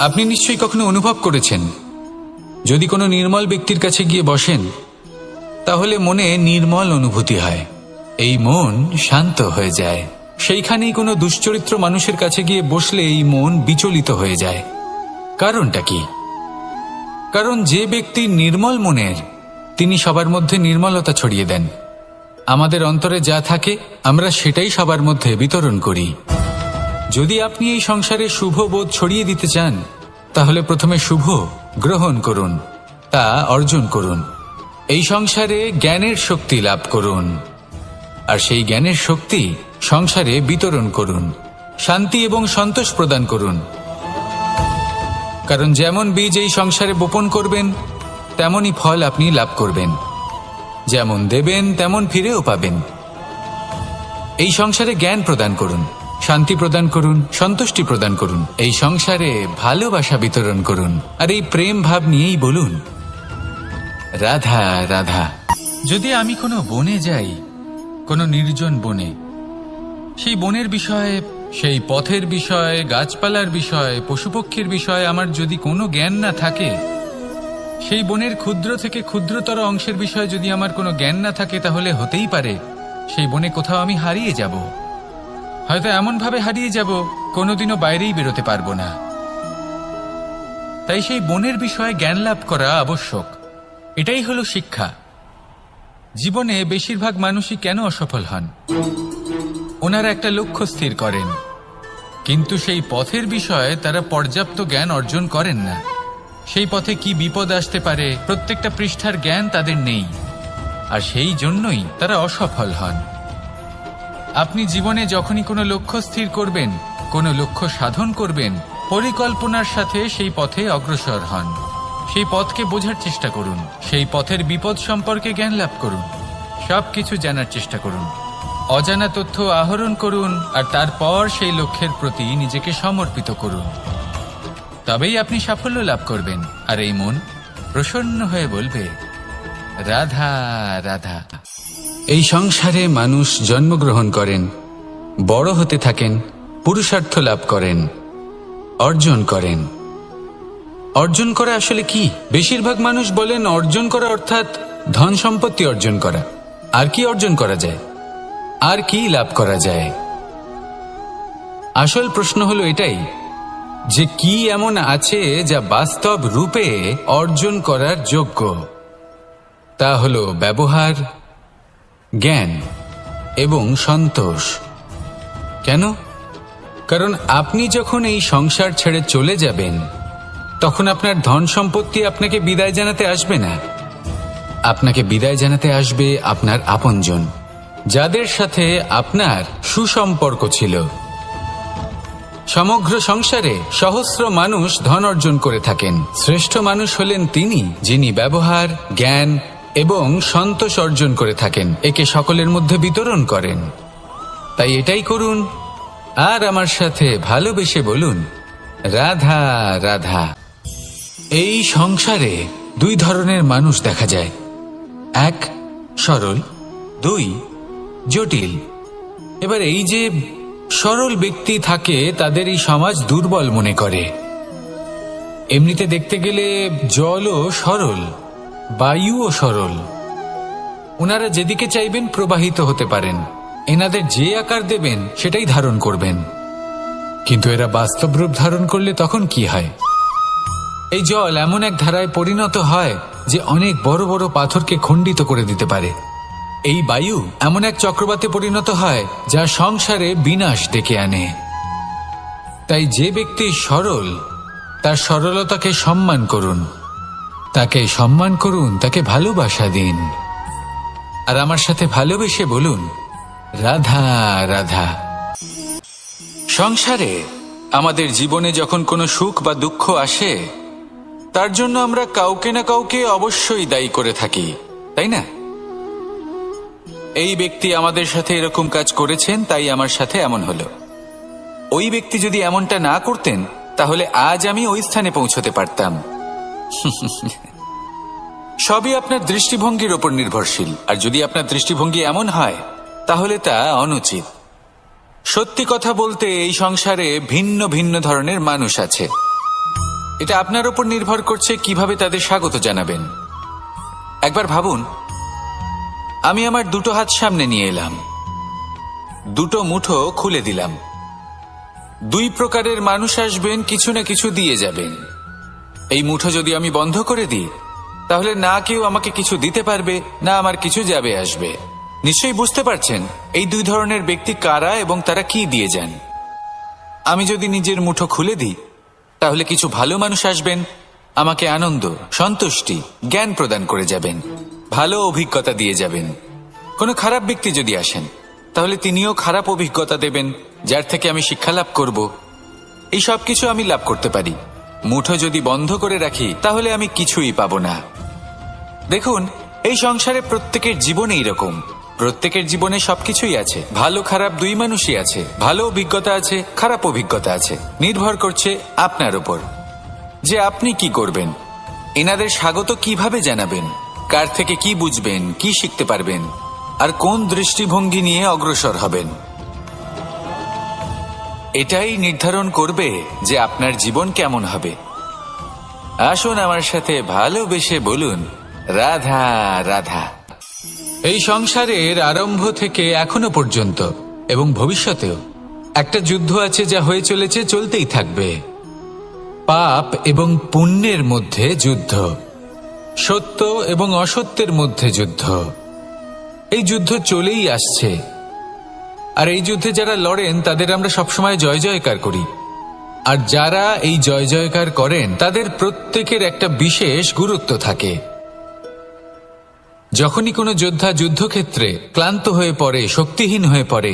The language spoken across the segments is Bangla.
আপনি নিশ্চয়ই কখনো অনুভব করেছেন, যদি কোনো নির্মল ব্যক্তির কাছে গিয়ে বসেন তাহলে মনে নির্মল অনুভূতি হয়, এই মন শান্ত হয়ে যায়। সেইখানেই কোনো দুশ্চরিত্র মানুষের কাছে গিয়ে বসলে এই মন বিচলিত হয়ে যায়। কারণটা কি? কারণ যে ব্যক্তি নির্মল মনের, তিনি সবার মধ্যে নির্মলতা ছড়িয়ে দেন। আমাদের অন্তরে যা থাকে আমরা সেটাই সবার মধ্যে বিতরণ করি। যদি আপনি এই সংসারে শুভ বোধ ছড়িয়ে দিতে চান, তাহলে প্রথমে শুভ গ্রহণ করুন, তা অর্জন করুন। এই সংসারে জ্ঞানের শক্তি লাভ করুন, আর সেই জ্ঞানের শক্তি সংসারে বিতরণ করুন। শান্তি এবং সন্তোষ প্রদান করুন। কারণ যেমন বীজ এই সংসারে বপন করবেন, তেমনই ফল আপনি লাভ করবেন। যেমন দেবেন তেমন ফিরেও পাবেন। এই সংসারে জ্ঞান প্রদান করুন, শান্তি প্রদান করুন, সন্তুষ্টি প্রদান করুন। এই সংসারে ভালোবাসা বিতরণ করুন, আর এই প্রেম ভাব নিয়েই বলুন, রাধা রাধা। যদি আমি কোনো বনে যাই, কোনো নির্জন বনে, সেই বনের বিষয়ে, সেই পথের বিষয়ে, গাছপালার বিষয়ে, পশুপক্ষীর বিষয়ে আমার যদি কোনো জ্ঞান না থাকে, সেই বনের ক্ষুদ্র থেকে ক্ষুদ্রতর অংশের বিষয়ে যদি আমার কোনো জ্ঞান না থাকে, তাহলে হতেই পারে সেই বনে কোথাও আমি হারিয়ে যাব। হয়তো এমনভাবে হারিয়ে যাব কোনোদিনও বাইরেই বেরোতে পারবো না। তাই সেই বনের বিষয়ে জ্ঞান লাভ করা আবশ্যক। এটাই হলো শিক্ষা। জীবনে বেশিরভাগ মানুষই কেন অসফল হন? ওনারা একটা লক্ষ্য স্থির করেন, কিন্তু সেই পথের বিষয়ে তারা পর্যাপ্ত জ্ঞান অর্জন করেন না। সেই পথে কি বিপদ আসতে পারে প্রত্যেকটা পৃষ্ঠার জ্ঞান তাদের নেই, আর সেই জন্যই তারা অসফল হন। আপনি জীবনে যখনই কোনো লক্ষ্য স্থির করবেন, কোনো লক্ষ্য সাধন করবেন, পরিকল্পনার সাথে সেই পথে অগ্রসর হন। সেই পথকে বোঝার চেষ্টা করুন, সেই পথের বিপদ সম্পর্কে জ্ঞান লাভ করুন, সবকিছু জানার চেষ্টা করুন, অজানা তথ্য আহরণ করুন, আর তারপর সেই লক্ষ্যের প্রতি নিজেকে সমর্পিত করুন। তবেই আপনি সাফল্য লাভ করবেন, আর এই মন প্রসন্ন হয়ে বলবে, রাধা রাধা। এই সংসারে মানুষ জন্মগ্রহণ করেন, বড় হতে থাকেন, পুরুষার্থ লাভ করেন, অর্জন করেন। অর্জন করা আসলে কি? বেশিরভাগ মানুষ বলেন অর্জন করা অর্থাৎ ধন সম্পত্তি অর্জন করা। আর কি অর্জন করা যায়? আর কি লাভ করা যায়? আসল প্রশ্ন হলো এটাই যে কি এমন আছে যা বাস্তব রূপে অর্জন করার যোগ্য। তা হলো ব্যবহার, জ্ঞান এবং সন্তোষ। কেন? কারণ আপনি যখন এই সংসার ছেড়ে চলে যাবেন, তখন আপনার ধন সম্পত্তি আপনাকে বিদায় জানাতে আসবে না। আপনাকে বিদায় জানাতে আসবে আপনার আপনজন, যাদের সাথে আপনার সুসম্পর্ক ছিল। সমগ্র সংসারে সহস্র মানুষ ধন অর্জন করে থাকেন। শ্রেষ্ঠ মানুষ হলেন তিনি, যিনি ব্যবহার, জ্ঞান এবং সন্তোষ অর্জন করে থাকেন, একে সকলের মধ্যে বিতরণ করেন। তাই এটাই করুন, আর আমার সাথে ভালোবেসে বলুন, রাধা রাধা। এই সংসারে দুই ধরনের মানুষ দেখা যায়, এক সরল, দুই জটিল। এবার এই যে সরল ব্যক্তি থাকে, তাদের এই সমাজ দুর্বল মনে করে। এমনিতে দেখতে গেলে জলও সরল, বায়ুও সরল। ওনারা যেদিকে চাইবেন প্রবাহিত হতে পারেন, এনাদের যে আকার দেবেন সেটাই ধারণ করবেন। কিন্তু এরা বাস্তব রূপ ধারণ করলে তখন কি হয়? এই জল এমন এক ধারায় পরিণত হয় যে অনেক বড় বড় পাথরকে খণ্ডিত করে দিতে পারে। এই বায়ু এমন এক চক্রবাতে পরিণত হয় যা সংসারে বিনাশ ডেকে আনে। তাই যে ব্যক্তি সরল, তার সরলতাকে সম্মান করুন, তাকে সম্মান করুন, তাকে ভালোবাসা দিন, আর আমার সাথে ভালোবেসে বলুন, রাধা রাধা। সংসারে আমাদের জীবনে যখন কোনো সুখ বা দুঃখ আসে, তার জন্য আমরা কাউকে না কাউকে অবশ্যই দায়ী করে থাকি, তাই না? এই ব্যক্তি আমাদের সাথে এরকম কাজ করেছেন, তাই আমার সাথে এমন হলো। ওই ব্যক্তি যদি এমনটা না করতেন, তাহলে আজ আমি ওই স্থানে পৌঁছতে পারতাম। সবই আপনার দৃষ্টিভঙ্গির ওপর নির্ভরশীল, আর যদি আপনার দৃষ্টিভঙ্গি এমন হয়, তাহলে তা অনুচিত। সত্যি কথা বলতে এই সংসারে ভিন্ন ভিন্ন ধরনের মানুষ আছে। এটা আপনার উপর নির্ভর করছে কিভাবে তাদের স্বাগত জানাবেন। একবার ভাবুন, আমি আমার দুটো হাত সামনে নিয়ে এলাম, দুটো মুঠো খুলে দিলাম। দুই প্রকারের মানুষ আসবেন, কিছু না কিছু দিয়ে যাবেন। এই মুঠো যদি আমি বন্ধ করে দিই, তাহলে না কেউ আমাকে কিছু দিতে পারবে, না আমার কিছু যাবে আসবে। নিশ্চয়ই বুঝতে পারছেন এই দুই ধরনের ব্যক্তি কারা এবং তারা কি দিয়ে যান। আমি যদি নিজের মুঠো খুলে দিই, তাহলে কিছু ভালো মানুষ আসবেন, আমাকে আনন্দ, সন্তুষ্টি, জ্ঞান প্রদান করে যাবেন, ভালো অভিজ্ঞতা দিয়ে যাবেন। কোনো খারাপ ব্যক্তি যদি আসেন, তাহলে তিনিও খারাপ অভিজ্ঞতা দেবেন, যার থেকে আমি শিক্ষা লাভ করব। এই সব কিছু আমি লাভ করতে পারি। মুঠো যদি বন্ধ করে রাখি, তাহলে আমি কিছুই পাবো না। দেখুন, এই সংসারে প্রত্যেকের জীবনে এইরকম। প্রত্যেকের জীবনে সবকিছুই আছে, ভালো খারাপ দুই মানুষই আছে, ভালো অভিজ্ঞতা আছে, খারাপ অভিজ্ঞতা আছে। নির্ভর করছে আপনার উপর যে আপনি কি করবেন, এনাদের স্বাগত কিভাবে জানাবেন, কার থেকে কি বুঝবেন, কি শিখতে পারবেন, আর কোন দৃষ্টিভঙ্গি নিয়ে অগ্রসর হবেন। এটাই নির্ধারণ করবে যে আপনার জীবন কেমন হবে। আসুন আমার সাথে ভালোবেসে বলুন, রাধা রাধা। এই সংসারের আরম্ভ থেকে এখনো পর্যন্ত এবং ভবিষ্যতেও একটা যুদ্ধ আছে, যা হয়ে চলেছে, চলতেই থাকবে। পাপ এবং পুণ্যের মধ্যে যুদ্ধ, সত্য এবং অসত্যের মধ্যে যুদ্ধ। এই যুদ্ধ চলেই আসছে, আর এই যুদ্ধে যারা লড়েন তাদের আমরা সবসময় জয় জয়কার করি। আর যারা এই জয় জয়কার করেন, তাদের প্রত্যেকের একটা বিশেষ গুরুত্ব থাকে। যখনই কোনো যোদ্ধা যুদ্ধক্ষেত্রে ক্লান্ত হয়ে পড়ে, শক্তিহীন হয়ে পড়ে,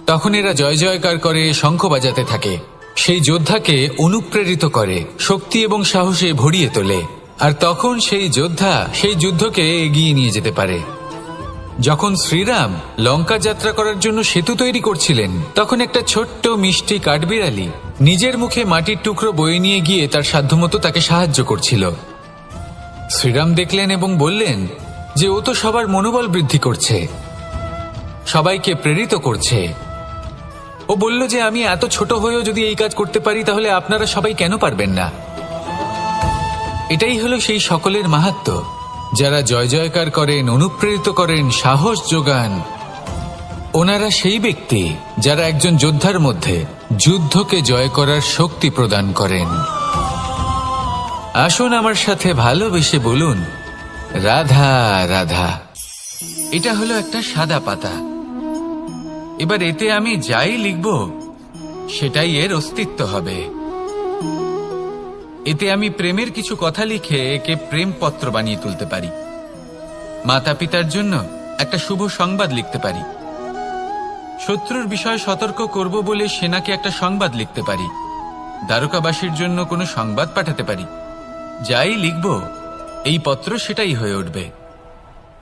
তখন এরা জয় জয়কার করে, শঙ্খ বাজাতে থাকে। সেই যোদ্ধাকে অনুপ্রেরিত করে, শক্তি এবং সাহসে ভরিয়ে তোলে, আর তখন সেই যোদ্ধা সেই যুদ্ধকে এগিয়ে নিয়ে যেতে পারে। যখন শ্রীরাম লঙ্কা যাত্রা করার জন্য সেতু তৈরি করছিলেন, তখন একটা ছোট্ট মিষ্টি কাঠবিড়ালি নিজের মুখে মাটির টুকরো বয়ে নিয়ে গিয়ে তার সাধ্যমতো তাকে সাহায্য করছিল। শ্রীরাম দেখলেন এবং বললেন যে ও তো সবার মনোবল বৃদ্ধি করছে, সবাইকে প্রেরিত করছে। ও বলল যে আমি এত ছোট হয়েও যদি এই কাজ করতে পারি, তাহলে আপনারা সবাই কেন পারবেন না? এটাই হলো সেই সকলের মাহাত্ম্য, যারা জয় জয়কার করেন, অনুপ্রেরিত করেন, সাহস যোগান। ওনারা সেই ব্যক্তি যারা একজন যোদ্ধার মধ্যে যুদ্ধকে জয় করার শক্তি প্রদান করেন। আসুন আমার সাথে ভালোবেসে বলুন, রাধা রাধা। এটা হলো একটা সাদা পাতা। এবার এতে আমি যাই লিখব, সেটাই এর অস্তিত্ব হবে। এতে আমি প্রেমের কিছু কথা লিখে একে প্রেম পত্র বানিয়ে তুলতে পারি। মাতা পিতার জন্য একটা শুভ সংবাদ লিখতে পারি। শত্রুর বিষয়ে সতর্ক করব বলে সেনাকে একটা সংবাদ লিখতে পারি। দ্বারকাবাসীর জন্য কোনো সংবাদ পাঠাতে পারি। যাই লিখব, এই পত্র সেটাই হয়ে উঠবে।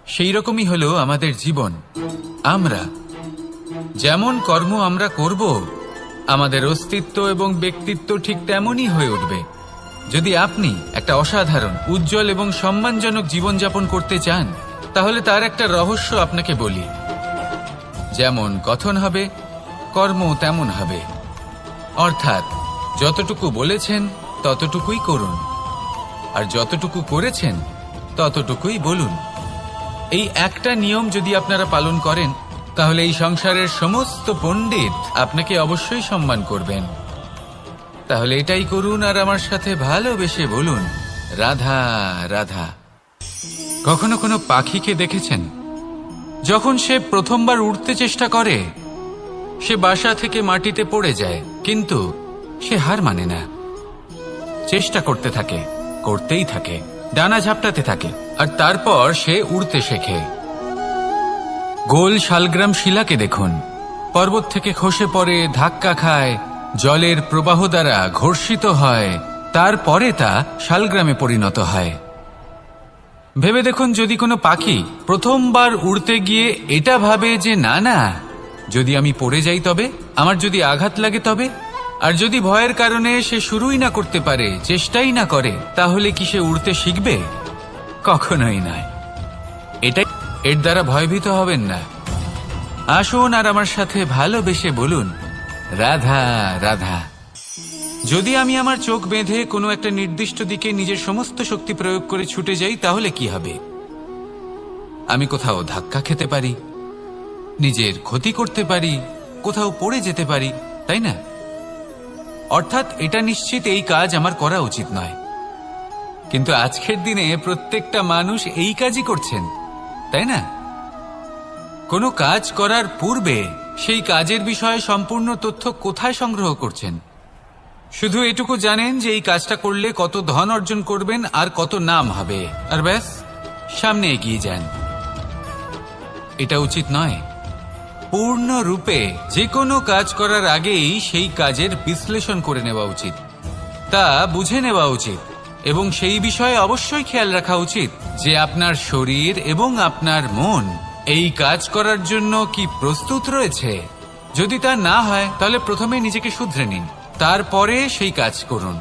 সেই রকমই হলো আমাদের জীবন। আমরা যেমন কর্ম আমরা করব, আমাদের অস্তিত্ব এবং ব্যক্তিত্ব ঠিক তেমনই হয়ে উঠবে। যদি আপনি একটা অসাধারণ, উজ্জ্বল এবং সম্মানজনক জীবনযাপন করতে চান, তাহলে তার একটা রহস্য আপনাকে বলি। যেমন কথন হবে, কর্ম তেমন হবে। অর্থাৎ যতটুকু বলেছেন ততটুকুই করুন, আর যতটুকু করেছেন ততটুকুই বলুন। এই একটা নিয়ম যদি আপনারা পালন করেন, তাহলে এই সংসারের সমস্ত পণ্ডিত আপনাকে অবশ্যই সম্মান করবেন। তাহলে এটাই করুন, আর আমার সাথে ভালোবেসে বলুন, রাধা রাধা। কখনো কোনো পাখিকে দেখেছেন? যখন সে প্রথমবার উড়তে চেষ্টা করে, সে বাসা থেকে মাটিতে পড়ে যায়, কিন্তু সে হার মানে না। চেষ্টা করতে থাকে, করতেই থাকে, ডানা ঝাপটাতে থাকে, আর তারপর সে উড়তে শেখে। গোল শালগ্রাম শিলাকে দেখুন, পর্বত থেকে খসে পড়ে, ধাক্কা খায়, জলের প্রবাহ দ্বারা ঘর্ষিত হয়, তারপরে তা শালগ্রামে পরিণত হয়। ভেবে দেখুন, যদি কোনো পাখি প্রথমবার উড়তে গিয়ে এটা ভাবে যে না না, যদি আমি পড়ে যাই তবে, আমার যদি আঘাত লাগে তবে, আর যদি ভয়ের কারণে সে শুরুই না করতে পারে, চেষ্টাই না করে, তাহলে কি সে উড়তে শিখবে? কখনোই নয়। এটাই, এর দ্বারা ভয়ভীত হবেন না। আসুন আর আমার সাথে ভালোবেসে বলুন, রাধা রাধা। যদি আমি আমার চোখ বেঁধে কোনো একটা নির্দিষ্ট দিকে নিজের সমস্ত শক্তি প্রয়োগ করে ছুটে যাই তাহলে কি হবে? আমি কোথাও ধাক্কা খেতে পারি, নিজের ক্ষতি করতে পারি, কোথাও পড়ে যেতে পারি, তাই না? অর্থাৎ এটা নিশ্চিত এই কাজ আমার করা উচিত নয়। কিন্তু আজকের দিনে প্রত্যেকটা মানুষ এই কাজই করছেন, তাই না? কোনো কাজ করার পূর্বে সেই কাজের বিষয়ে সম্পূর্ণ তথ্য কোথায় সংগ্রহ করছেন? শুধু এটুকু জানেন যে এই কাজটা করলে কত ধন অর্জন করবেন আর কত নাম হবে, আর ব্যাস সামনে এগিয়ে যান। এটা উচিত নয়। পূর্ণরূপে যে কোনো কাজ করার আগেই সেই কাজের বিশ্লেষণ করে নেওয়া উচিত, তা বুঝে নেওয়া উচিত এবং সেই বিষয়ে অবশ্যই খেয়াল রাখা উচিত যে আপনার শরীর এবং আপনার মন এই কাজ করার জন্য কি প্রস্তুত রয়েছে। যদি তা না হয় তাহলে প্রথমে নিজেকে শুধরে নিন, তারপরে সেই কাজ করুন।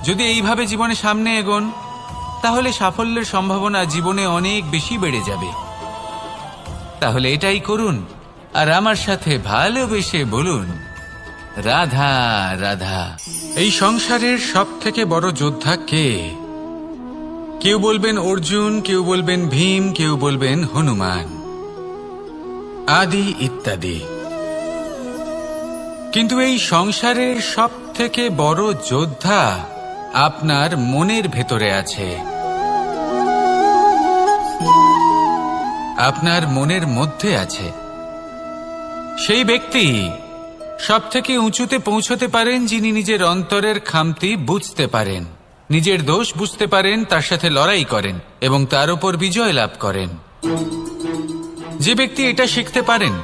যদি এইভাবে জীবনে সামনে এগোন তাহলে সাফল্যের সম্ভাবনা জীবনে অনেক বেশি বেড়ে যাবে। তাহলে এটাই করুন আর আমার সাথে ভালোবেসে বলুন, রাধা রাধা। এই সংসারের সব থেকে বড় যোদ্ধা কে? কেউ বলবেন অর্জুন, কেউ বলবেন ভীম, কেউ বলবেন হনুমান আদি ইত্যাদি। কিন্তু এই সংসারের সব থেকে বড় যোদ্ধা আপনার মনের ভেতরে আছে, আপনার মনের মধ্যে আছে। সেই ব্যক্তি সব থেকে উঁচুতে পৌঁছতে পারেন যিনি নিজের অন্তরের খামতি বুঝতে পারেন, নিজের দোষ বুঝতে পারেন, তার সাথে লড়াই করেন এবং তার উপর বিজয় লাভ করেন। যে ব্যক্তি এটা শিখতে পারেন,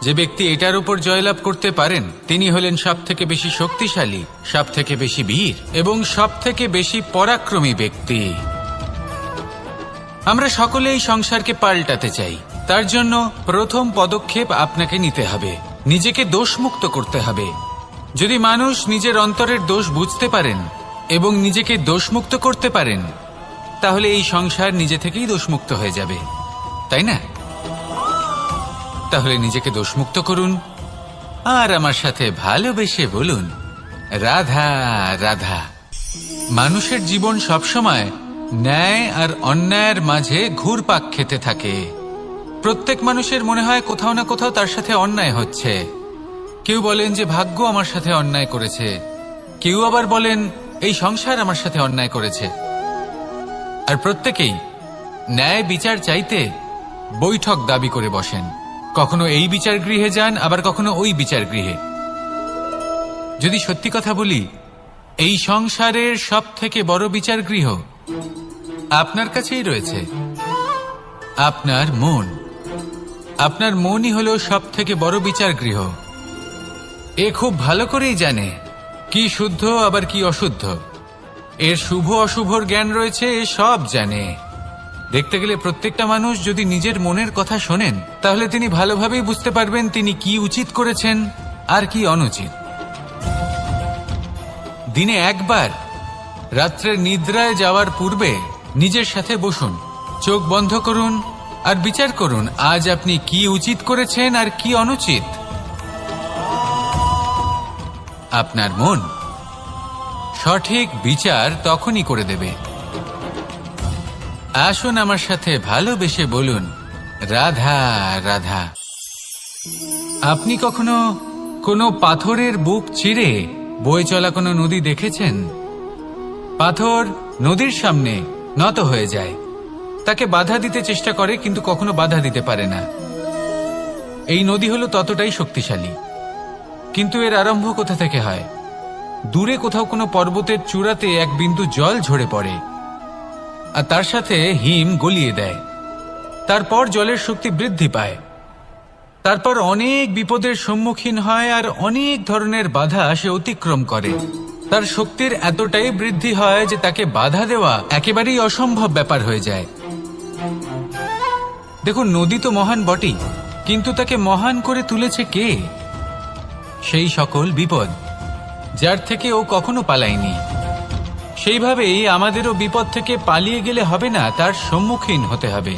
যে ব্যক্তি এটার উপর জয়লাভ করতে পারেন, তিনি হলেন সব থেকে বেশি শক্তিশালী, সব থেকে বেশি বীর এবং সব থেকে বেশি পরাক্রমী ব্যক্তি। আমরা সকলে এই সংসারকে পাল্টাতে চাই। তার জন্য প্রথম পদক্ষেপ আপনাকে নিতে হবে, নিজেকে দোষমুক্ত করতে হবে। যদি মানুষ নিজের অন্তরের দোষ বুঝতে পারেন এবং নিজেকে দোষমুক্ত করতে পারেন তাহলে এই সংসার নিজে থেকেই দোষমুক্ত হয়ে যাবে, তাই না? তাহলে নিজেকে দোষমুক্ত করুন আর আমার সাথে ভালোবেসে বলুন, রাধা রাধা। মানুষের জীবন সবসময় ন্যায় আর অন্যায়ের মাঝে ঘুরপাক খেতে থাকে। প্রত্যেক মানুষের মনে হয় কোথাও না কোথাও তার সাথে অন্যায় হচ্ছে। কেউ বলেন যে ভাগ্য আমার সাথে অন্যায় করেছে, কেউ আবার বলেন এই সংসার আমার সাথে অন্যায় করেছে। আর প্রত্যেকেই ন্যায় বিচার চাইতে বৈঠক দাবি করে বসেন। কখনো এই বিচার গৃহে যান, আবার কখনো ওই বিচার গৃহে। যদি সত্যি কথা বলি, এই সংসারের সব থেকে বড় বিচার গৃহ আপনার কাছেই রয়েছে, আপনার মন। আপনার মনই হলো সব থেকে বড় বিচার গৃহ। এ খুব ভালো করেই জানে কি শুদ্ধ আবার কি অশুদ্ধ, এর শুভ অশুভর জ্ঞান রয়েছে, এ সব জানে। দেখতে গেলে প্রত্যেকটা মানুষ যদি নিজের মনের কথা শোনেন তাহলে তিনি ভালোভাবেই বুঝতে পারবেন তিনি কি উচিত করেছেন আর কি অনুচিত। দিনে একবার রাত্রের নিদ্রায় যাওয়ার পূর্বে নিজের সাথে বসুন, চোখ বন্ধ করুন আর বিচার করুন আজ আপনি কি উচিত করেছেন আর কি অনুচিত। আপনার মন সঠিক বিচার তখনই করে দেবে। আসুন আমার সাথে ভালোবেসে বলুন, রাধা রাধা। আপনি কখনো কোনো পাথরের বুক চিরে বয়ে চলা কোনো নদী দেখেছেন? পাথর নদীর সামনে নত হয়ে যায়, তাকে বাধা দিতে চেষ্টা করে কিন্তু কখনো বাধা দিতে পারে না। এই নদী হলো ততটাই শক্তিশালী, কিন্তু এর আরম্ভ কোথা থেকে হয়? দূরে কোথাও কোনো পর্বতের চূড়াতে এক বিন্দু জল ঝরে পড়ে আর তার সাথে হিম গলিয়ে দেয়। তারপর জলের শক্তি বৃদ্ধি পায়, তারপর অনেক বিপদের সম্মুখীন হয় আর অনেক ধরনের বাধা সে অতিক্রম করে। তার শক্তির এতটাই বৃদ্ধি হয় যে তাকে বাধা দেওয়া একেবারেই অসম্ভব ব্যাপার হয়ে যায়। দেখুন, নদী তো মহান বটেই, কিন্তু তাকে মহান করে তুলেছে কে? সেই সকল বিপদ যার থেকে ও কখনো পালায়নি। সেইভাবেই আমাদেরও বিপদ থেকে পালিয়ে গেলে হবে না, তার সম্মুখীন হতে হবে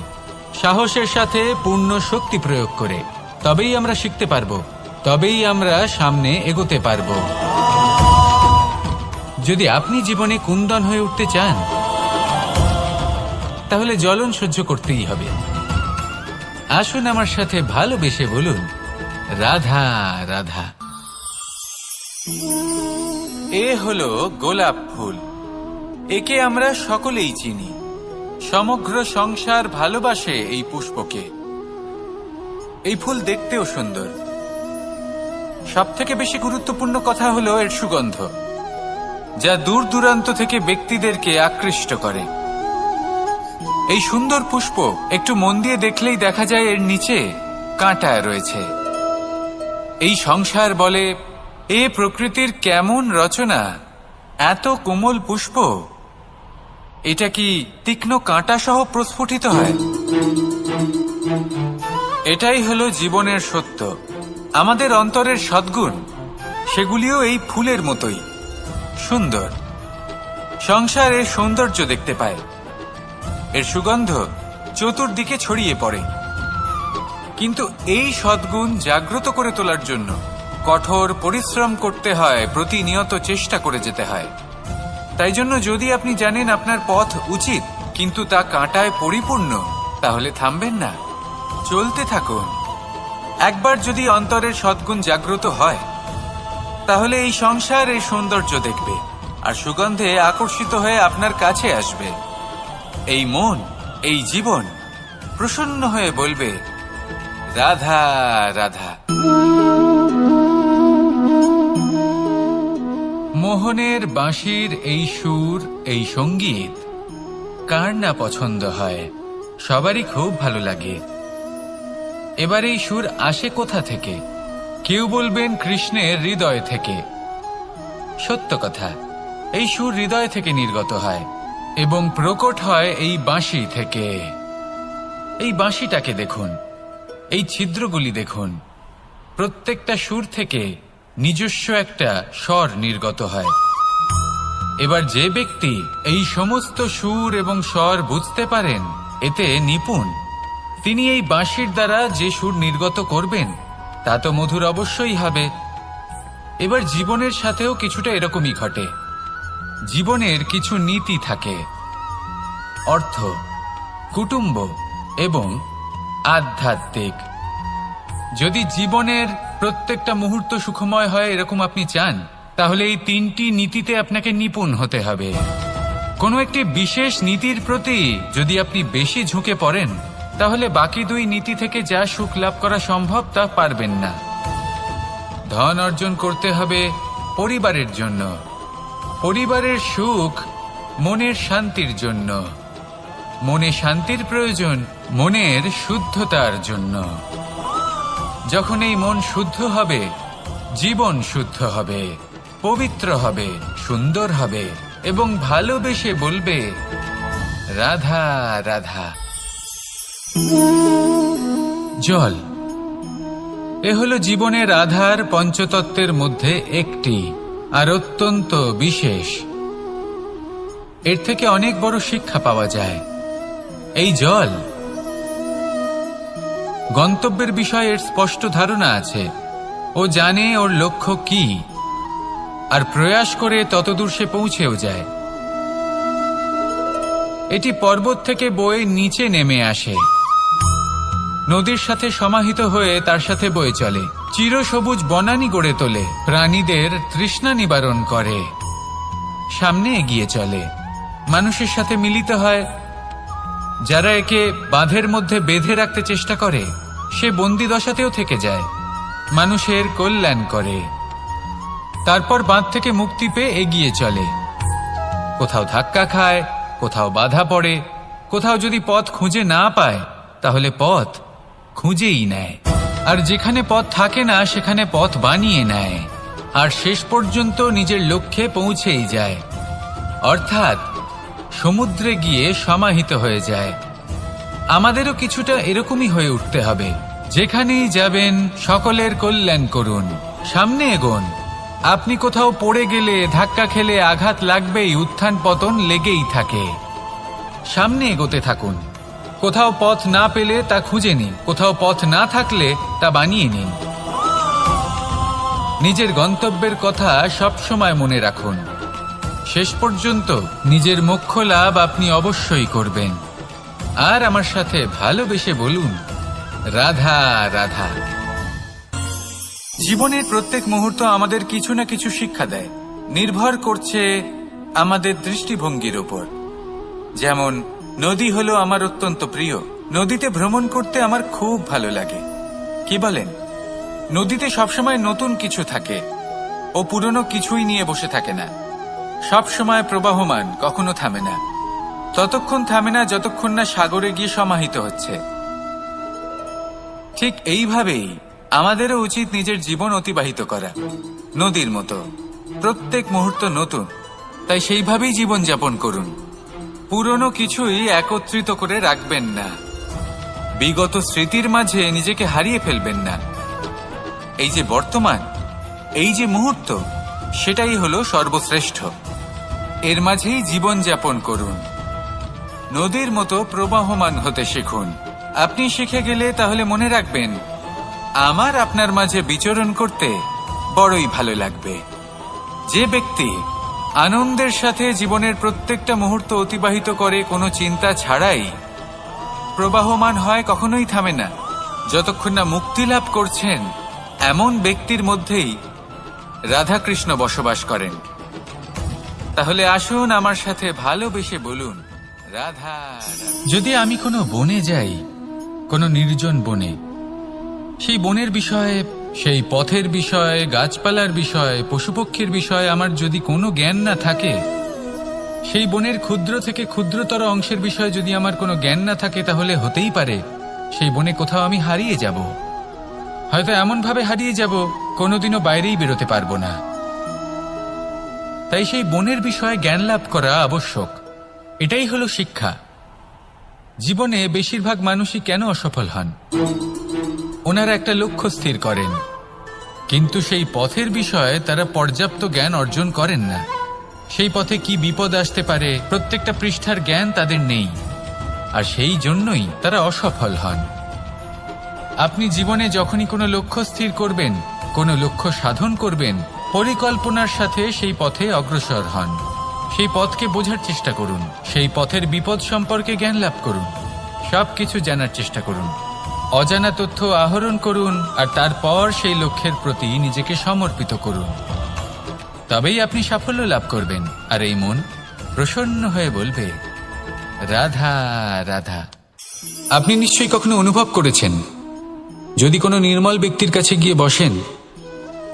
সাহসের সাথে, পূর্ণ শক্তি প্রয়োগ করে। তবেই আমরা শিখতে পারবো, তবেই আমরা সামনে এগোতে পারবো। যদি আপনি জীবনে কুন্দন হয়ে উঠতে চান তাহলে জ্বলন সহ্য করতেই হবে। আসুন আমার সাথে ভালোবেসে বলুন, রাধা রাধা। এ হলো গোলাপ ফুল। একে আমরা সকলেই চিনি। সমগ্র সংসার ভালোবাসে এই পুষ্পকে। এই ফুল দেখতেও সুন্দর। সবথেকে বেশি গুরুত্বপূর্ণ কথা হলো এর সুগন্ধ, যা দূর দূরান্ত থেকে ব্যক্তিদেরকে আকৃষ্ট করে। এই সুন্দর পুষ্প একটু মন দিয়ে দেখলেই দেখা যায় এর নিচে কাঁটা রয়েছে। এই সংসার বলে, এ প্রকৃতির কেমন রচনা, এত কোমল পুষ্প, এটা কি তীক্ষ্ণ কাঁটা সহ প্রস্ফুটিত হয়? এটাই হলো জীবনের সত্য। আমাদের অন্তরের সদ্গুণ, সেগুলিও এই ফুলের মতোই সুন্দর। সংসার এর সৌন্দর্য দেখতে পায়, এর সুগন্ধ চতুর্দিকে ছড়িয়ে পড়ে। কিন্তু এই সদ্গুণ জাগ্রত করে তোলার জন্য কঠোর পরিশ্রম করতে হয়, প্রতিনিয়ত চেষ্টা করে যেতে হয়। তাই জন্য যদি আপনি জানেন আপনার পথ উচিত কিন্তু তা কাঁটায় পরিপূর্ণ, তাহলে থামবেন না, চলতে থাকুন। একবার যদি অন্তরের সদ্গুণ জাগ্রত হয়, তাহলে এই সংসার এই সৌন্দর্য দেখবে আর সুগন্ধে আকর্ষিত হয়ে আপনার কাছে আসবে। এই মন, এই জীবন প্রসন্ন হয়ে বলবে, রাধা রাধা। মোহনের বাঁশির এই সুর, এই সঙ্গীত কার না পছন্দ হয়? সবারই খুব ভালো লাগে। এবার এই সুর আসে কোথা থেকে? কেউ বলবেন কৃষ্ণের হৃদয় থেকে। সত্য কথা, এই সুর হৃদয় থেকে নির্গত হয় এবং প্রকট হয় এই বাঁশি থেকে। এই বাঁশিটাকে দেখুন, এই ছিদ্রগুলি দেখুন, প্রত্যেকটা সুর থেকে নিজস্ব একটা স্বর নির্গত হয়। এবার যে ব্যক্তি এই সমস্ত সুর এবং স্বর বুঝতে পারেন, এতে নিপুণ, তিনি এই বাঁশির দ্বারা যে সুর নির্গত করবেন তা তো মধুর অবশ্যই হবে। এবার জীবনের সাথেও কিছুটা এরকমই ঘটে। জীবনের কিছু নীতি থাকে, অর্থ, কুটুম্ব এবং আধ্যাত্মিক। যদি জীবনের প্রত্যেকটা মুহূর্ত সুখময় হয় এরকম আপনি চান, তাহলে এই তিনটি নীতিতে আপনাকে নিপুণ হতে হবে। কোনো একটি বিশেষ নীতির প্রতি যদি আপনি বেশি ঝুঁকে পড়েন, তাহলে বাকি দুই নীতি থেকে যা সুখ লাভ করা সম্ভব তা পারবেন না। ধন অর্জন করতে হবে পরিবারের জন্য, পরিবারের সুখ মনের শান্তির জন্য, মনে শান্তির প্রয়োজন মনের শুদ্ধতার জন্য। যখন এই মন শুদ্ধ হবে, জীবন শুদ্ধ হবে, পবিত্র হবে, সুন্দর হবে এবং ভালোবেসে বলবে, রাধা রাধা। জল, এ হলো জীবনের আধার, পঞ্চতত্ত্বের মধ্যে একটি, আর অত্যন্ত বিশেষ। এর থেকে অনেক বড় শিক্ষা পাওয়া যায়। এই জল, গন্তব্যের বিষয়ে এর স্পষ্ট ধারণা আছে। ও জানে ওর লক্ষ্য কি, আর প্রয়াস করে ততদূর সে পৌঁছেও যায়। এটি পর্বত থেকে বয়ে নিচে নেমে আসে, নদীর সাথে সমাহিত হয়ে তার সাথে বয়ে চলে, চিরসবুজ বনানী গড়ে তোলে, প্রাণীদের তৃষ্ণা নিবারণ করে, সামনে এগিয়ে চলে, মানুষের সাথে মিলিত হয়। যারা একে বাঁধের মধ্যে বেঁধে রাখতে চেষ্টা করে, সে বন্দি দশাতেও থেকে যায়, মানুষের কল্যাণ করে। তারপর বাঁধ থেকে মুক্তি পেয়ে এগিয়ে চলে, কোথাও ধাক্কা খায়, কোথাও বাধা পড়ে, কোথাও যদি পথ খুঁজে না পায় তাহলে পথ খুঁজেই নেয়, আর যেখানে পথ থাকে না সেখানে পথ বানিয়ে নেয়, আর শেষ পর্যন্ত নিজের লক্ষ্যে পৌঁছেই যায়, অর্থাৎ সমুদ্রে গিয়ে সমাহিত হয়ে যায়। আমাদেরও কিছুটা এরকমই হয়ে উঠতে হবে। যেখানেই যাবেন সকলের কল্যাণ করুন, সামনে এগোন। আপনি কোথাও পড়ে গেলে, ধাক্কা খেলে আঘাত লাগবেই, উত্থান পতন লেগেই থাকে। সামনে এগোতে থাকুন। কোথাও পথ না পেলে তা খুঁজে নিন, কোথাও পথ না থাকলে তা বানিয়ে নিন। নিজের গন্তব্যের কথা সব সময় মনে রাখুন। শেষ পর্যন্ত নিজের মোক্ষ লাভ আপনি অবশ্যই করবেন। আর আমার সাথে ভালোবেসে বলুন, রাধা রাধা। জীবনের প্রত্যেক মুহূর্ত আমাদের কিছু না কিছু শিক্ষা দেয়, নির্ভর করছে আমাদের দৃষ্টিভঙ্গির উপর। যেমন নদী হলো আমার অত্যন্ত প্রিয়, নদীতে ভ্রমণ করতে আমার খুব ভালো লাগে। কি বলেন? নদীতে সবসময় নতুন কিছু থাকে, ও পুরনো কিছুই নিয়ে বসে থাকে না, সবসময় প্রবাহমান, কখনো থামে না। ততক্ষণ থামে না যতক্ষণ না সাগরে গিয়ে সমাহিত হচ্ছে। ঠিক এইভাবেই আমাদেরও উচিত নিজের জীবন অতিবাহিত করা, নদীর মতো। প্রত্যেক মুহূর্ত নতুন, তাই সেইভাবেই জীবন যাপন করুন। পুরনো কিছুই একত্রিত করে রাখবেন না, বিগত স্মৃতির মাঝে নিজেকে হারিয়ে ফেলবেন না। এই যে বর্তমান, এই যে মুহূর্ত, সেটাই হলো সর্বশ্রেষ্ঠ। এর মাঝেই জীবন যাপন করুন, নদীর মতো প্রবাহমান হতে শিখুন। আপনি শিখে গেলে তাহলে মনে রাখবেন, আমার আপনার মাঝে বিচরণ করতে বড়ই ভালো লাগবে। যে ব্যক্তি আনন্দের সাথে জীবনের প্রত্যেকটা মুহূর্ত অতিবাহিত করে, কোনো চিন্তা ছাড়াই প্রবাহমান হয়, কখনোই থামে না, যতক্ষণ না মুক্তি লাভ করছেন, এমন ব্যক্তির মধ্যেই রাধাকৃষ্ণ বসবাস করেন। তাহলে আসুন আমার সাথে ভালোবেসে বলুন, রাধা। যদি আমি কোনো বনে যাই, কোনো নির্জন বনে, সেই বনের বিষয়ে, সেই পথের বিষয়ে, গাছপালার বিষয়ে, পশুপক্ষীর বিষয়ে আমার যদি কোনো জ্ঞান না থাকে, সেই বনের ক্ষুদ্র থেকে ক্ষুদ্রতর অংশের বিষয়ে যদি আমার কোনো জ্ঞান না থাকে, তাহলে হতেই পারে সেই বনে কোথাও আমি হারিয়ে যাব। হয়তো এমনভাবে হারিয়ে যাব, কোনোদিনও বাইরেই বেরোতে পারবো না। তাই সেই বনের বিষয়ে জ্ঞান লাভ করা আবশ্যক। এটাই হলো শিক্ষা। জীবনে বেশিরভাগ মানুষই কেন অসফল হন? ওনারা একটা লক্ষ্য স্থির করেন, কিন্তু সেই পথের বিষয়ে তারা পর্যাপ্ত জ্ঞান অর্জন করেন না। সেই পথে কি বিপদ আসতে পারে প্রত্যেকটা পৃষ্ঠার জ্ঞান তাদের নেই, আর সেই জন্যই তারা অসফল হন। আপনি জীবনে যখনই কোনো লক্ষ্য স্থির করবেন, কোনো লক্ষ্য সাধন করবেন, পরিকল্পনার সাথে সেই পথে অগ্রসর হন। সেই পথকে বোঝার চেষ্টা করুন, সেই পথের বিপদ সম্পর্কে জ্ঞান লাভ করুন, সবকিছু জানার চেষ্টা করুন, অজানা তথ্য আহরণ করুন, আর তারপর সেই লক্ষ্যের প্রতি নিজেকে সমর্পিত করুন। তবেই আপনি সাফল্য লাভ করবেন, আর এই মন প্রসন্ন হয়ে বলবে, রাধা রাধা। আপনি নিশ্চয়ই কখনো অনুভব করেছেন, যদি কোনো নির্মল ব্যক্তির কাছে গিয়ে বসেন,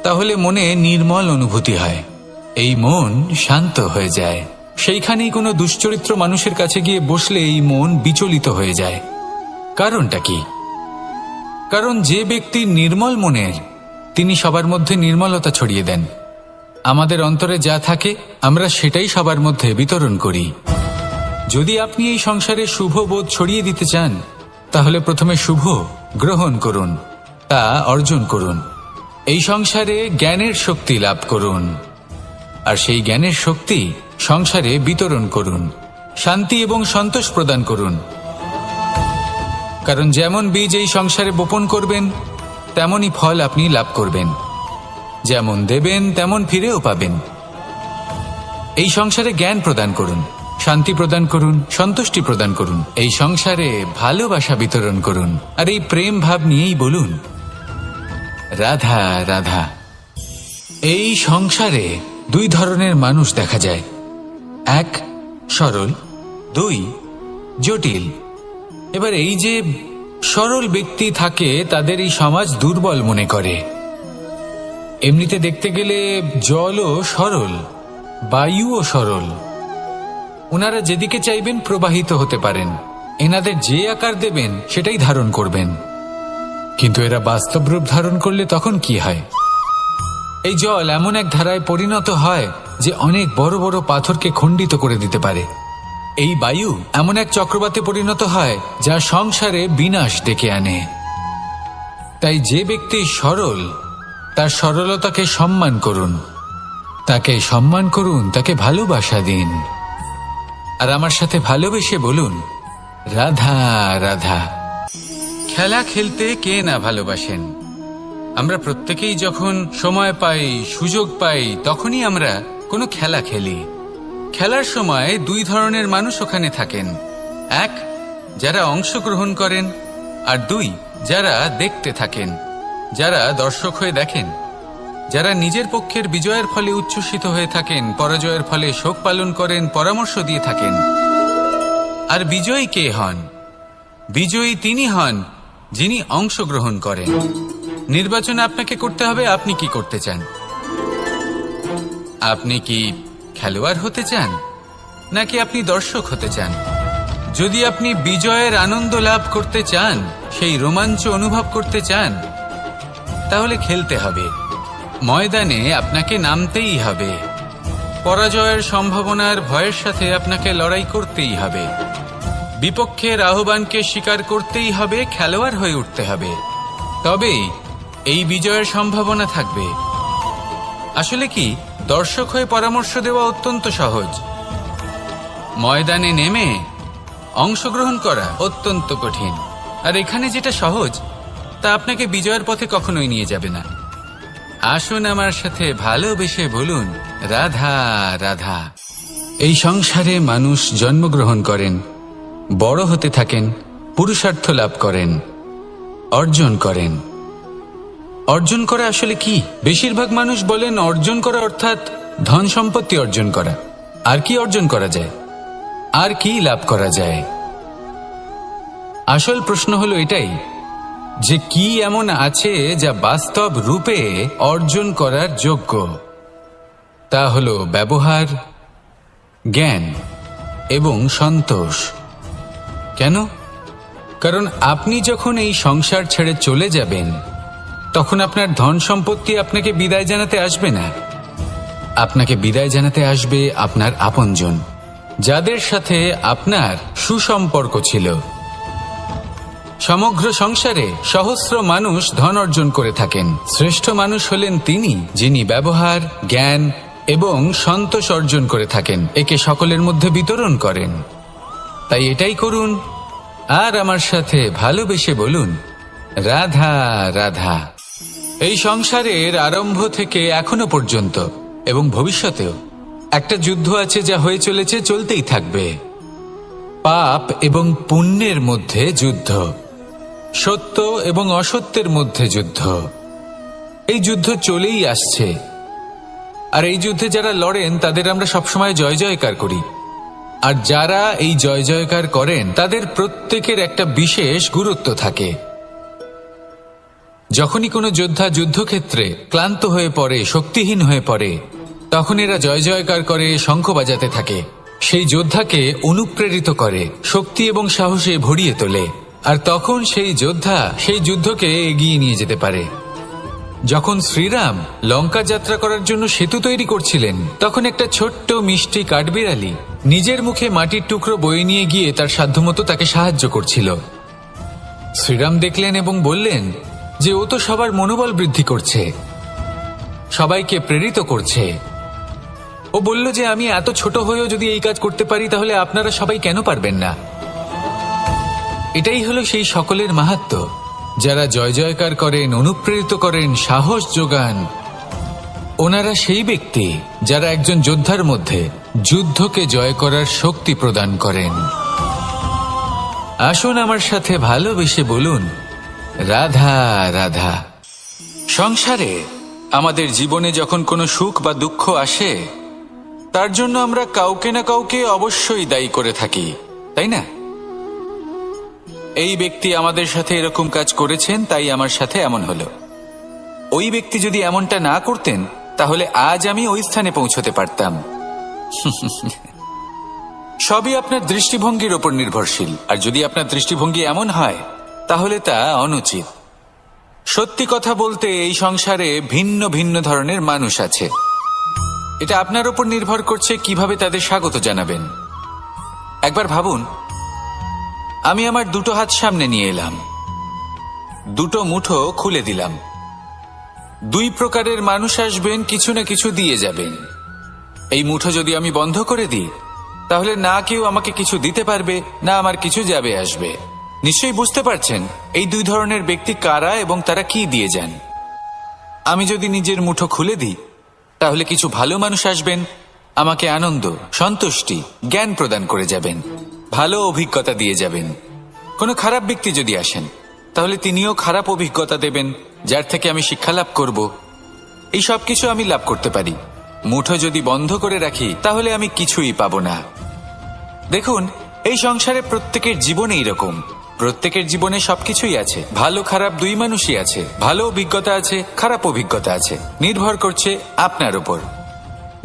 তাহলে মনে নির্মল অনুভূতি হয়, এই মন শান্ত হয়ে যায়। সেইখানেই কোনো দুশ্চরিত্র মানুষের কাছে গিয়ে বসলে এই মন বিচলিত হয়ে যায়। কারণটা কি? কারণ যে ব্যক্তি নির্মল মনের, তিনি সবার মধ্যে নির্মলতা ছড়িয়ে দেন। আমাদের অন্তরে যা থাকে আমরা সেটাই সবার মধ্যে বিতরণ করি। যদি আপনি এই সংসারে শুভ বোধ ছড়িয়ে দিতে চান, তাহলে প্রথমে শুভ গ্রহণ করুন, তা অর্জন করুন। এই সংসারে জ্ঞানের শক্তি লাভ করুন, আর সেই জ্ঞানের শক্তি সংসারে বিতরণ করুন। শান্তি এবং সন্তোষ প্রদান করুন, কারণ যেমন বীজ এই সংসারে বপন করবেন, তেমনই ফল আপনি লাভ করবেন। যেমন দেবেন তেমন ফিরেও পাবেন। এই সংসারে জ্ঞান প্রদান করুন, শান্তি প্রদান করুন, সন্তুষ্টি প্রদান করুন। এই সংসারে ভালোবাসা বিতরণ করুন, আর এই প্রেম ভাব নিয়েই বলুন, রাধা রাধা। এই সংসারে দুই ধরনের মানুষ দেখা যায়, এক সরল, দুই জটিল। এবার এই যে সরল ব্যক্তি থাকে, তাদের এই সমাজ দুর্বল মনে করে। এমনিতে দেখতে গেলে জলও সরল, বায়ুও সরল। ওনারা যেদিকে চাইবেন প্রবাহিত হতে পারেন, এনাদের যে আকার দেবেন সেটাই ধারণ করবেন। কিন্তু এরা বাস্তব রূপ ধারণ করলে তখন কি হয়? এই জল এমন এক ধারায় পরিণত হয় যে অনেক বড় বড় পাথরকে খণ্ডিত করে দিতে পারে। এই বায়ু এমন এক চক্রবাতে পরিণত হয় যা সংসারে বিনাশ ডেকে আনে। তাই যে ব্যক্তি সরল, তার সরলতাকে সম্মান করুন, তাকে সম্মান করুন, তাকে ভালোবাসা দিন। আর আমার সাথে ভালোবেসে বলুন, রাধা রাধা। খেলা খেলতে কে না ভালোবাসেন? আমরা প্রত্যেকেই যখন সময় পাই, সুযোগ পাই, তখনই আমরা কোনো খেলা খেলি। খেলার সময় দুই ধরনের মানুষ ওখানে থাকেন। এক, যারা অংশগ্রহণ করেন, আর দুই, যারা দেখতে থাকেন, যারা দর্শক হয়ে দেখেন, যারা নিজের পক্ষের বিজয়ের ফলে উচ্ছ্বসিত হয়ে থাকেন, পরাজয়ের ফলে শোক পালন করেন, পরামর্শ দিয়ে থাকেন। আর বিজয়ী কে হন? বিজয়ী তিনি হন যিনি অংশগ্রহণ করেন। নির্বাচন আপনাকে করতে হবে, আপনি কি করতে চান? আপনি কি খেলোয়াড় হতে চান, নাকি আপনি দর্শক হতে চান? যদি আপনি বিজয়ের আনন্দ লাভ করতে চান, সেই রোমাঞ্চ অনুভব করতে চান, তাহলে খেলতে হবে। ময়দানে আপনাকে নামতেই হবে। পরাজয়ের সম্ভাবনার ভয়ের সাথে আপনাকে লড়াই করতেই হবে। বিপক্ষের আহ্বানকে স্বীকার করতেই হবে, খেলোয়াড় হয়ে উঠতে হবে। তবেই এই বিজয়ের সম্ভাবনা থাকবে। আসলে কি, দর্শক হয়ে পরামর্শ দেওয়া অত্যন্ত সহজ। ময়দানে নেমে অংশগ্রহণ করা অত্যন্ত কঠিন। আর এখানে যেটা সহজ, তা আপনাকে বিজয়ের পথে কখনোই নিয়ে যাবে না। আসুন আমার সাথে ভালোবেসে বলুন, রাধা রাধা। এই সংসারে মানুষ জন্মগ্রহণ করেন, বড় হতে থাকেন, পুরুষার্থ লাভ করেন, অর্জন করেন। অর্জন করা আসলে কি? বেশিরভাগ মানুষ বলেন অর্জন করা অর্থাৎ ধন সম্পত্তি অর্জন করা। আর কি অর্জন করা যায়? আর কি লাভ করা যায়? আসল প্রশ্ন হলো এটাই যে কি এমন আছে যা বাস্তব রূপে অর্জন করার যোগ্য। তা হলো ব্যবহার, জ্ঞান এবং সন্তোষ। কেন? কারণ আপনি যখন এই সংসার ছেড়ে চলে যাবেন, তখন আপনার ধন সম্পত্তি আপনাকে বিদায় জানাতে আসবে না। আপনাকে বিদায় জানাতে আসবে আপনার আপনজন, যাদের সাথে আপনার সুসম্পর্ক ছিল। সমগ্র সংসারে সহস্র মানুষ ধন অর্জন করে থাকেন। শ্রেষ্ঠ মানুষ হলেন তিনি যিনি ব্যবহার, জ্ঞান এবং সন্তোষ অর্জন করে থাকেন। একে সকলের মধ্যে বিতরণ করেন। তাই এটাই করুন, আর আমার সাথে ভালোবেসে বলুন, রাধা রাধা। এই সংসারের আরম্ভ থেকে এখনো পর্যন্ত এবং ভবিষ্যতেও একটা যুদ্ধ আছে, যা হয়ে চলেছে, চলতেই থাকবে। পাপ এবং পুণ্যের মধ্যে যুদ্ধ, সত্য এবং অসত্যের মধ্যে যুদ্ধ। এই যুদ্ধ চলেই আসছে। আর এই যুদ্ধে যারা লড়েন তাদের আমরা সবসময় জয় জয়কার করি। আর যারা এই জয় জয়কার করেন তাদের প্রত্যেকের একটা বিশেষ গুরুত্ব থাকে। যখনই কোনো যোদ্ধা যুদ্ধক্ষেত্রে ক্লান্ত হয়ে পড়ে, শক্তিহীন হয়ে পড়ে, তখন এরা জয় জয়কার করে, শঙ্খ বাজাতে থাকে। সেই যোদ্ধাকে অনুপ্রেরিত করে, শক্তি এবং সাহসে ভরিয়ে তোলে। আর তখন সেই যোদ্ধা সেই যুদ্ধকে এগিয়ে নিয়ে যেতে পারে। যখন শ্রীরাম লঙ্কা যাত্রা করার জন্য সেতু তৈরি করছিলেন, তখন একটা ছোট্ট মিষ্টি কাঠবিড়ালি নিজের মুখে মাটির টুকরো বয়ে নিয়ে গিয়ে তার সাধ্যমতো তাকে সাহায্য করছিল। শ্রীরাম দেখলেন এবং বললেন যে ও তো সবার মনোবল বৃদ্ধি করছে, সবাইকে প্রেরিত করছে। ও বলল যে আমি এত ছোট হয়েও যদি এই কাজ করতে পারি, তাহলে আপনারা সবাই কেন পারবেন না? এটাই হলো সেই সকলের মাহাত্ম্য, যারা জয় জয়কার করেন, অনুপ্রেরিত করেন, সাহস যোগান। ওনারা সেই ব্যক্তি যারা একজন যোদ্ধার মধ্যে যুদ্ধকে জয় করার শক্তি প্রদান করেন। আসুন আমার সাথে ভালোবেসে বলুন, রাধা রাধা। সংসারে আমাদের জীবনে যখন কোনো সুখ বা দুঃখ আসে, তার জন্য আমরা কাউকে না কাউকে অবশ্যই দায়ী করে থাকি, তাই না? এই ব্যক্তি আমাদের সাথে এরকম কাজ করেছেন, তাই আমার সাথে এমন হলো। ওই ব্যক্তি যদি এমনটা না করতেন, তাহলে আজ আমি ওই স্থানে পৌঁছতে পারতাম। সবই আপনার দৃষ্টিভঙ্গির ওপর নির্ভরশীল। আর যদি আপনার দৃষ্টিভঙ্গি এমন হয়, তাহলে তা অনুচিত। সত্যি কথা বলতে, এই সংসারে ভিন্ন ভিন্ন ধরনের মানুষ আছে। এটা আপনার ওপর নির্ভর করছে কিভাবে তাদের স্বাগত জানাবেন। একবার ভাবুন, আমি আমার দুটো হাত সামনে নিয়ে এলাম, দুটো মুঠো খুলে দিলাম। দুই প্রকারের মানুষ আসবেন, কিছু না কিছু দিয়ে যাবেন। এই মুঠো যদি আমি বন্ধ করে দিই, তাহলে না কেউ আমাকে কিছু দিতে পারবে, না আমার কিছু যাবে আসবে। নিশ্চয়ই বুঝতে পারছেন এই দুই ধরনের ব্যক্তি কারা এবং তারা কি দিয়ে যান। আমি যদি নিজের মুঠো খুলে দিই, তাহলে কিছু ভালো মানুষ আসবেন, আমাকে আনন্দ, সন্তুষ্টি, জ্ঞান প্রদান করে যাবেন, ভালো অভিজ্ঞতা দিয়ে যাবেন। কোনো খারাপ ব্যক্তি যদি আসেন তাহলে তিনিও খারাপ অভিজ্ঞতা দেবেন, যার থেকে আমি শিক্ষা লাভ করব। এই সব কিছু আমি লাভ করতে পারি। মুঠো যদি বন্ধ করে রাখি তাহলে আমি কিছুই পাবো না। দেখুন, এই সংসারে প্রত্যেকের জীবনে এইরকম, প্রত্যেকের জীবনে সবকিছুই আছে, ভালো খারাপ দুই মানুষই আছে, ভালো অভিজ্ঞতা আছে, খারাপ অভিজ্ঞতা আছে। নির্ভর করছে আপনার উপর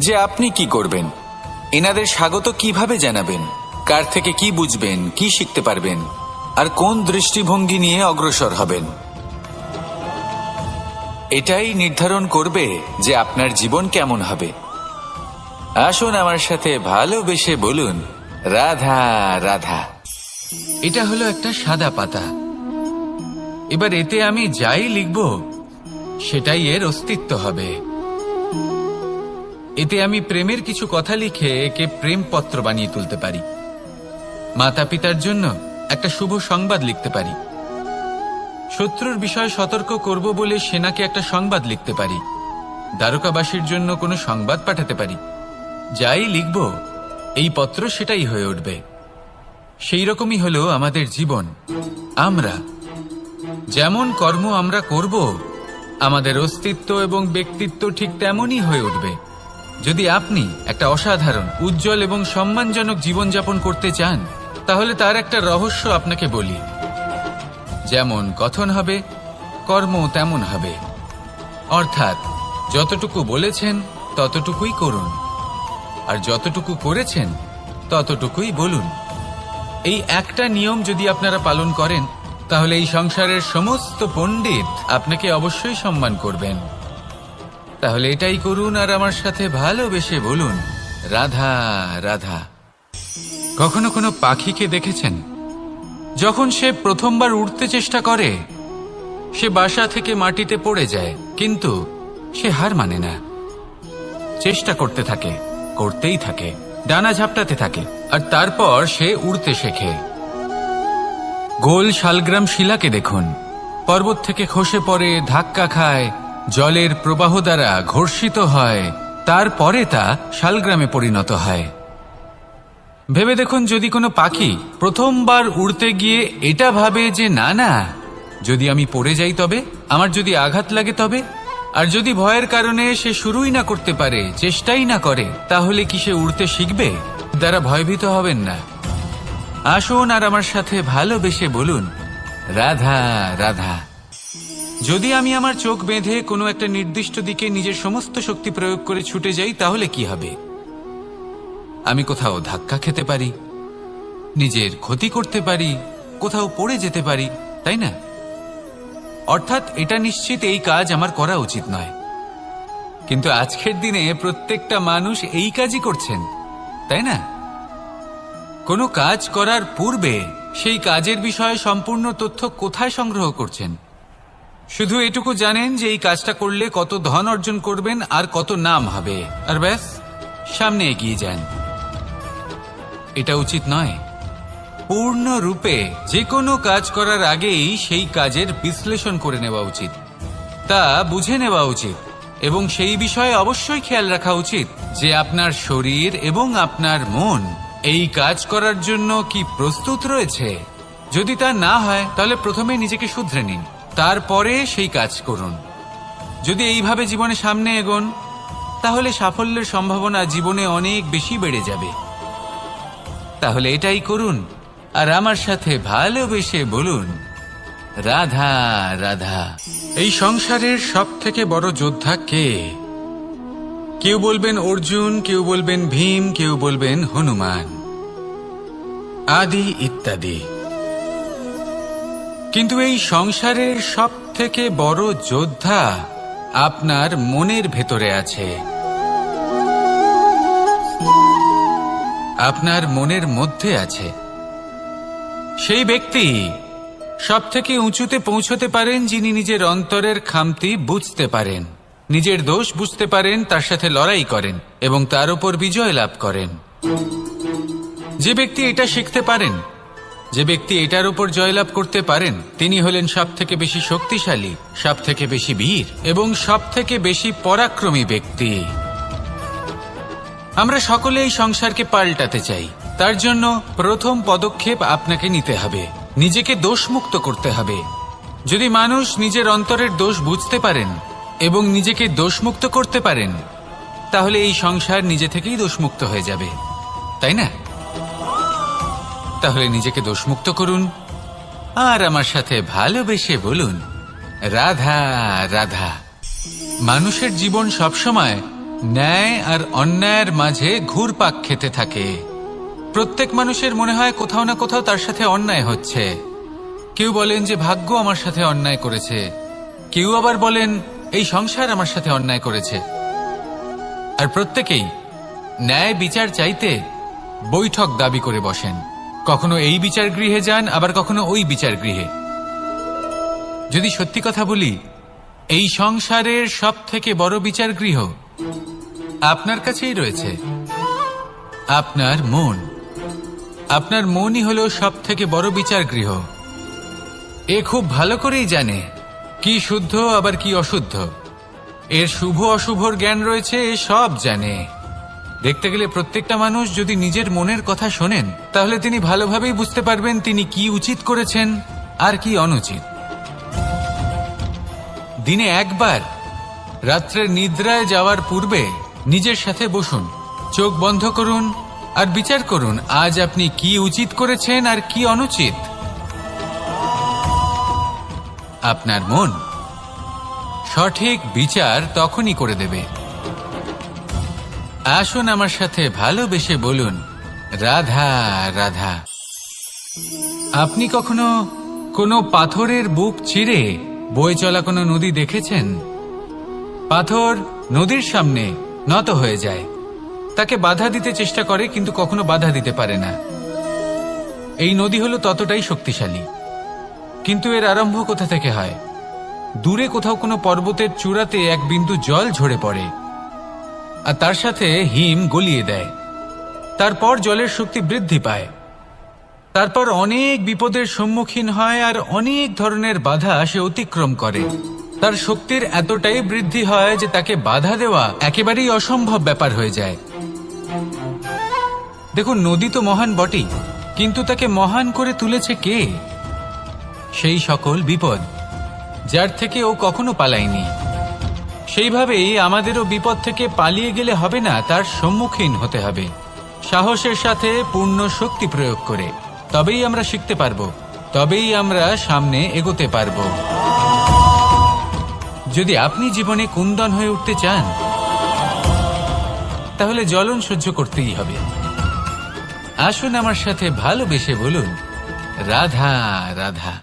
যে আপনি কি করবেন, এনাদের স্বাগত কিভাবে জানাবেন, কার থেকে কি বুঝবেন, কি শিখতে পারবেন, আর কোন দৃষ্টিভঙ্গি নিয়ে অগ্রসর হবেন। এটাই নির্ধারণ করবে যে আপনার জীবন কেমন হবে। আসুন আমার সাথে ভালোবেসে বলুন, রাধা রাধা। এটা হলো একটা সাদা পাতা। এবার এতে আমি যাই লিখব সেটাই এর অস্তিত্ব হবে। এতে আমি প্রেমের কিছু কথা লিখে একে প্রেমপত্র বানিয়ে তুলতে পারি। মাতা পিতার জন্য একটা শুভ সংবাদ লিখতে পারি। শত্রুর বিষয়ে সতর্ক করব বলে সেনাকে একটা সংবাদ লিখতে পারি। দ্বারকাবাসীর জন্য কোনো সংবাদ পাঠাতে পারি। যাই লিখব এই পত্র সেটাই হয়ে উঠবে। সেই রকমই হলো আমাদের জীবন। আমরা যেমন কর্ম আমরা করব, আমাদের অস্তিত্ব এবং ব্যক্তিত্ব ঠিক তেমনই হয়ে উঠবে। যদি আপনি একটা অসাধারণ, উজ্জ্বল এবং সম্মানজনক জীবনযাপন করতে চান তাহলে তার একটা রহস্য আপনাকে বলি। যেমন কথন হবে, কর্ম তেমন হবে। অর্থাৎ যতটুকু বলেছেন ততটুকুই করুন, আর যতটুকু করেছেন ততটুকুই বলুন। এই একটা নিয়ম যদি আপনারা পালন করেন তাহলে এই সংসারের সমস্ত পণ্ডিত আপনাকে অবশ্যই সম্মান করবেন। তাহলে এটাই করুন আর আমার সাথে ভালোবেসে বলুন, রাধা রাধা। কখনো কোনো পাখিকে দেখেছেন? যখন সে প্রথমবার উড়তে চেষ্টা করে সে বাসা থেকে মাটিতে পড়ে যায়, কিন্তু সে হার মানে না, চেষ্টা করতে থাকে, করতেই থাকে, ডানা ঝাপটাতে থাকে, আর তারপর সে উড়তে শেখে। গোল শালগ্রাম শিলাকে দেখুন, পর্বত থেকে খসে পড়ে, ধাক্কা খায়, জলের প্রবাহ দ্বারা ঘর্ষিত হয়, তারপরে তা শালগ্রামে পরিণত হয়। ভেবে দেখুন, যদি কোনো পাখি প্রথমবার উড়তে গিয়ে এটা ভাবে যে না না, যদি আমি পড়ে যাই তবে, আমার যদি আঘাত লাগে তবে, আর যদি ভয়ের কারণে সে শুরুই না করতে পারে, চেষ্টাই না করে, তাহলে কি সে উড়তে শিখবে? দ্বারা ভয়ভীত হবেন না। আসুন আর আমার সাথে ভালোবেসে বলুন, রাধা রাধা। যদি আমি আমার চোখ বেঁধে কোনো একটা নির্দিষ্ট দিকে নিজের সমস্ত শক্তি প্রয়োগ করে ছুটে যাই তাহলে কি হবে? আমি কোথাও ধাক্কা খেতে পারি, নিজের ক্ষতি করতে পারি, কোথাও পড়ে যেতে পারি, তাই না? অর্থাৎ এটা নিশ্চিত এই কাজ আমার করা উচিত নয়। কিন্তু আজকের দিনে প্রত্যেকটা মানুষ এই কাজই করছেন, তাই না? কোনো কাজ করার পূর্বে সেই কাজের বিষয়ে সম্পূর্ণ তথ্য কোথায় সংগ্রহ করছেন? শুধু এটুকু জানেন যে এই কাজটা করলে কত ধন অর্জন করবেন আর কত নাম হবে, আর ব্যাস সামনে এগিয়ে যান। এটা উচিত নয়। পূর্ণরূপে যে কোনো কাজ করার আগেই সেই কাজের বিশ্লেষণ করে নেওয়া উচিত, তা বুঝে নেওয়া উচিত, এবং সেই বিষয়ে অবশ্যই খেয়াল রাখা উচিত যে আপনার শরীর এবং আপনার মন এই কাজ করার জন্য কি প্রস্তুত রয়েছে। যদি তা না হয় তাহলে প্রথমে নিজেকে শুধরে নিন, তারপরে সেই কাজ করুন। যদি এইভাবে জীবনে সামনে এগোন তাহলে সাফল্যের সম্ভাবনা জীবনে অনেক বেশি বেড়ে যাবে। তাহলে এটাই করুন আর আমার সাথে ভালোবেসে বলুন, রাধা রাধা। এই সংসারের সব থেকে বড় যোদ্ধা কে? কেউ বলবেন অর্জুন, কেউ বলবেন ভীম, কেউ বলবেন হনুমান, আদি ইত্যাদি। কিন্তু এই সংসারের সব থেকে বড় যোদ্ধা আপনার মনের ভেতরে আছে, আপনার মনের মধ্যে আছে। সেই ব্যক্তি সব থেকে উঁচুতে পৌঁছতে পারেন যিনি নিজের অন্তরের খামতি বুঝতে পারেন, নিজের দোষ বুঝতে পারেন, তার সাথে লড়াই করেন এবং তার উপর বিজয় লাভ করেন। যে ব্যক্তি এটা শিখতে পারেন, যে ব্যক্তি এটার উপর জয়লাভ করতে পারেন, তিনি হলেন সব থেকে বেশি শক্তিশালী, সব থেকে বেশি বীর এবং সব থেকে বেশি পরাক্রমী ব্যক্তি। আমরা সকলে এই সংসারকে পাল্টাতে চাই। তার জন্য প্রথম পদক্ষেপ আপনাকে নিতে হবে, নিজেকে দোষমুক্ত করতে হবে। যদি মানুষ নিজের অন্তরের দোষ বুঝতে পারেন এবং নিজেকে দোষমুক্ত করতে পারেন, তাহলে এই সংসার নিজে থেকেই দোষমুক্ত হয়ে যাবে, তাই না? তাহলে নিজেকে দোষমুক্ত করুন আর আমার সাথে ভালোবেসে বলুন, রাধা রাধা। মানুষের জীবন সবসময় ন্যায় আর অন্যায়ের মাঝে ঘুরপাক খেতে থাকে। প্রত্যেক মানুষের মনে হয় কোথাও না কোথাও তার সাথে অন্যায় হচ্ছে। কেউ বলেন যে ভাগ্য আমার সাথে অন্যায় করেছে, কেউ আবার বলেন এই সংসার আমার সাথে অন্যায় করেছে। আর প্রত্যেকেই ন্যায় বিচার চাইতে বৈঠক দাবি করে বসেন। কখনো এই বিচার গৃহে যান, আবার কখনো ওই বিচার গৃহে। যদি সত্যি কথা বলি, এই সংসারের সব থেকে বড় বিচার গৃহ আপনার কাছেই রয়েছে, আপনার মন। আপনার মনই হলো সব থেকে বড় বিচার গৃহ। এ খুব ভালো করেই জানে কি শুদ্ধ আবার কি অশুদ্ধ, এর শুভ অশুভর জ্ঞান রয়েছে, এ সব জানে। দেখতে গেলে প্রত্যেকটা মানুষ যদি নিজের মনের কথা শোনেন, তাহলে তিনি ভালোভাবেই বুঝতে পারবেন তিনি কি উচিত করেছেন আর কি অনুচিত। দিনে একবার রাত্রের নিদ্রায় যাওয়ার পূর্বে নিজের সাথে বসুন, চোখ বন্ধ করুন আর বিচার করুন আজ আপনি কি উচিত করেছেন আর কি অনুচিত। আপনার মন সঠিক বিচার তখনই করে দেবে। আসুন আমার সাথে ভালোবেসে বলুন, রাধা রাধা। আপনি কখনো কোনো পাথরের বুক চিরে বয়ে চলা কোনো নদী দেখেছেন? পাথর নদীর সামনে নত হয়ে যায়, তাকে বাধা দিতে চেষ্টা করে কিন্তু কখনো বাধা দিতে পারে না। এই নদী হলো ততটাই শক্তিশালী, কিন্তু এর আরম্ভ কোথা থেকে হয়? দূরে কোথাও কোনো পর্বতের চূড়াতে এক বিন্দু জল ঝরে পড়ে আর তার সাথে হিম গলিয়ে দেয়। তারপর জলের শক্তি বৃদ্ধি পায়, তারপর অনেক বিপদের সম্মুখীন হয় আর অনেক ধরনের বাধা সে অতিক্রম করে। তার শক্তির এতটাই বৃদ্ধি হয় যে তাকে বাধা দেওয়া একেবারেই অসম্ভব ব্যাপার হয়ে যায়। দেখুন, নদী তো মহান বটেই, কিন্তু তাকে মহান করে তুলেছে কে? সেই সকল বিপদ যার থেকে ও কখনো পালায়নি। সেইভাবেই আমাদেরও বিপদ থেকে পালিয়ে গেলে হবে না, তার সম্মুখীন হতে হবে সাহসের সাথে, পূর্ণ শক্তি প্রয়োগ করে। তবেই আমরা শিখতে পারবো, তবেই আমরা সামনে এগোতে পারবো। যদি আপনি জীবনে কুন্দন হয়ে উঠতে চান, তাহলে জ্বলন সহ্য করতেই হবে। আসুন আমার সাথে ভালোবেসে বলুন, রাধা রাধা।